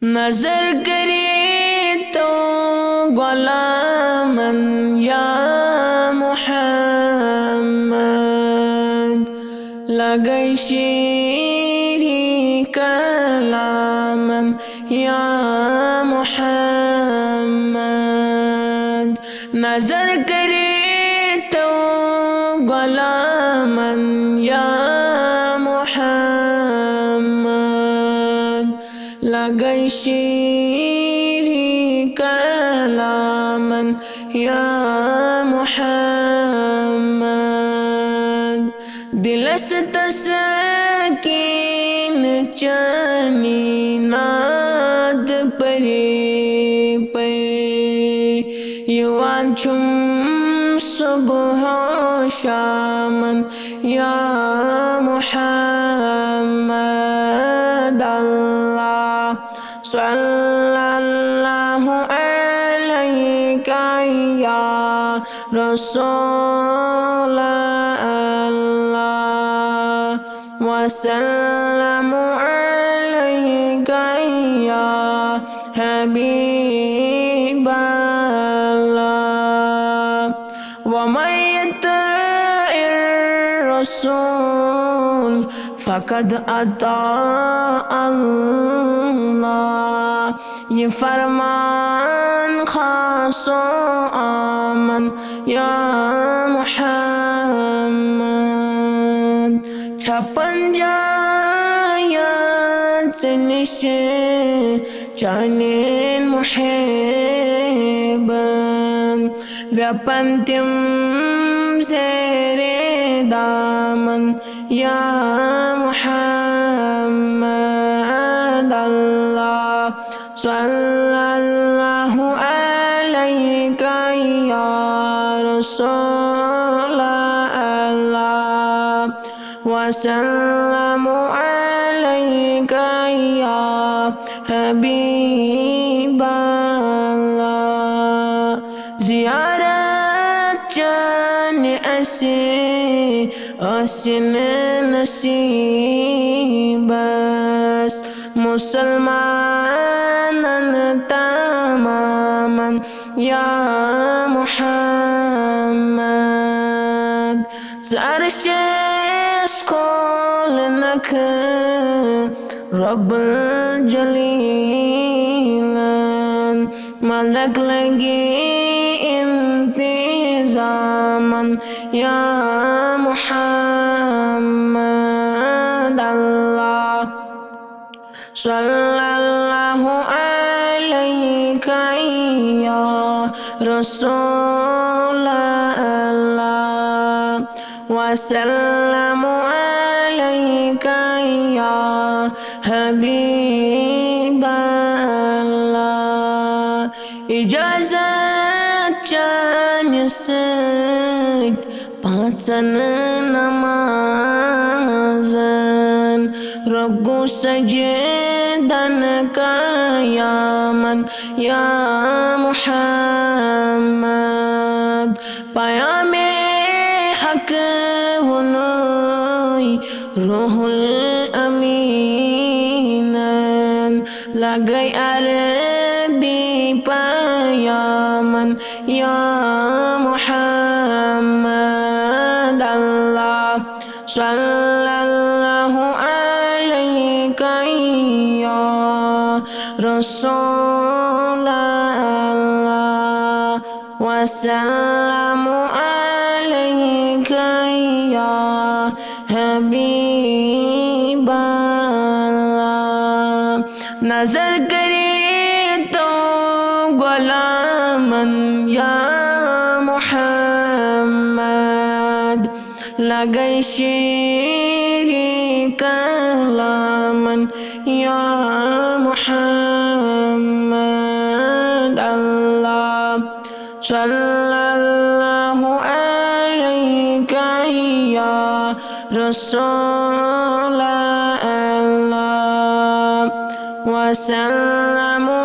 नजर करे तो गुलामन या मुहम्मद लगे शेरी कलामन या मुहम्मद नजर करे तो गुलामन या मुहम्मद लगे शेरी कलामन या मुहम्मद दिलस तस्कीन चनी नाद परे पर युवान छुम सुबह शामन या मुहम्मद अल्लाह सल्लल्लाहु अलैका या रसूल अल्लाह वसल्लमु अलैका या हबीब अल्लाह वमन यति'ir रसूल फ़क़द अता अल्लाह ये फरमान खासो आमन या मुहम्मद छपन जायत निशे चानेन मुहिबन व्यापंतिम ज़ेरे दामन या मुहम्मद अल्लाह सल्लल्लाहु अलैका या रसूल अल्लाह वसल्लमु अलैका या हबीब अल्लाह ज़ियारत जान असिन नसीबस मुसलमानन तमामन या मुहम्मद सरशेष खोल नख रब जलीलन मलक लगे इंतजामन या मुहम्मद अल्लाह सल्लल्लाहु अलैका या रसूल अल्लाह वसल्लमु अलैका या हबीब अल्लाह इजाज़त चानिसक पाँचन नमाज़न रगो सजदन क़यामन या मुहम्मद पयामे हक हुनोई रूहुल अमीनन लगे अरबी पयामन या मुहम्मद अल्लाह सल्लल्लाहु अलैका या रसूल अल्लाह वसल्लमु अलैका या हबीब अल्लाह नजर करे तो गुलामन या मुहम्मद लगे शेरी कलामन या मुहम्मद अल्लाह सल्लल्लाहु अलैका या रसूल अल्लाह वसल्लमु